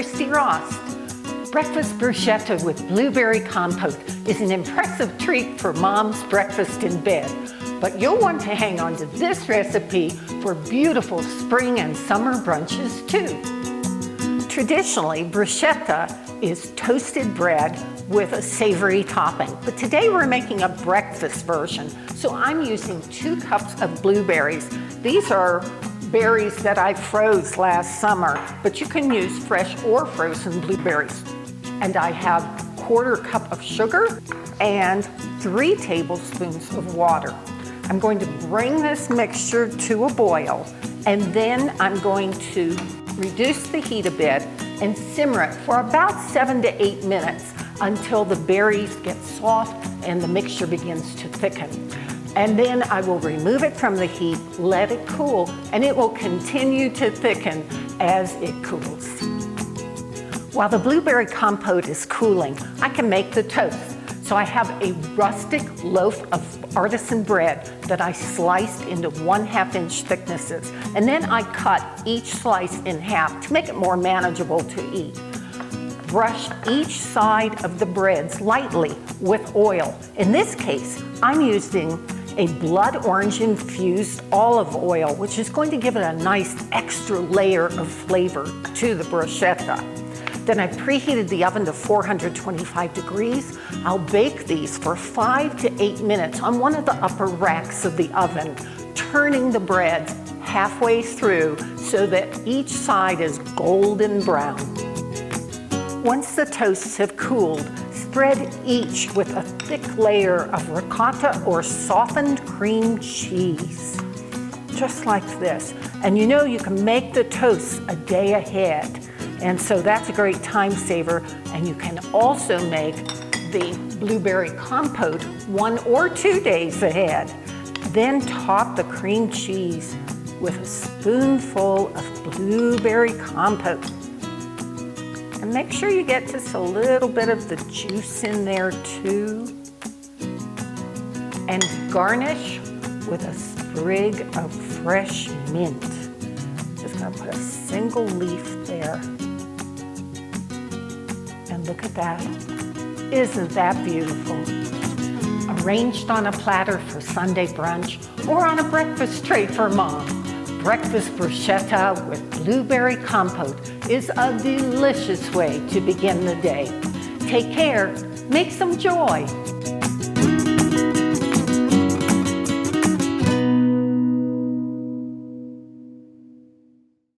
Christy Rost. Breakfast bruschetta with blueberry compote is an impressive treat for mom's breakfast in bed. But you'll want to hang on to this recipe for beautiful spring and summer brunches too. Traditionally, bruschetta is toasted bread with a savory topping. But today we're making a breakfast version. So I'm using 2 cups of blueberries. These are berries that I froze last summer, but you can use fresh or frozen blueberries. And I have 1/4 cup of sugar and 3 tablespoons of water. I'm going to bring this mixture to a boil, and then I'm going to reduce the heat a bit and simmer it for about 7 to 8 minutes until the berries get soft and the mixture begins to thicken. And then I will remove it from the heat, let it cool, and it will continue to thicken as it cools. While the blueberry compote is cooling, I can make the toast. So I have a rustic loaf of artisan bread that I sliced into 1/2 inch thicknesses. And then I cut each slice in half to make it more manageable to eat. Brush each side of the breads lightly with oil. In this case, I'm using a blood orange infused olive oil, which is going to give it a nice extra layer of flavor to the bruschetta. Then I preheated the oven to 425 degrees. I'll bake these for 5 to 8 minutes on one of the upper racks of the oven, turning the bread halfway through so that each side is golden brown. Once the toasts have cooled, spread each with a thick layer of ricotta or softened cream cheese, just like this. And you know you can make the toasts a day ahead. And so that's a great time saver. And you can also make the blueberry compote 1 or 2 days ahead. Then top the cream cheese with a spoonful of blueberry compote. And make sure you get just a little bit of the juice in there too. And garnish with a sprig of fresh mint. Just gonna put a single leaf there. And look at that. Isn't that beautiful? Arranged on a platter for Sunday brunch or on a breakfast tray for mom. Breakfast bruschetta with blueberry compote is a delicious way to begin the day. Take care, make some joy.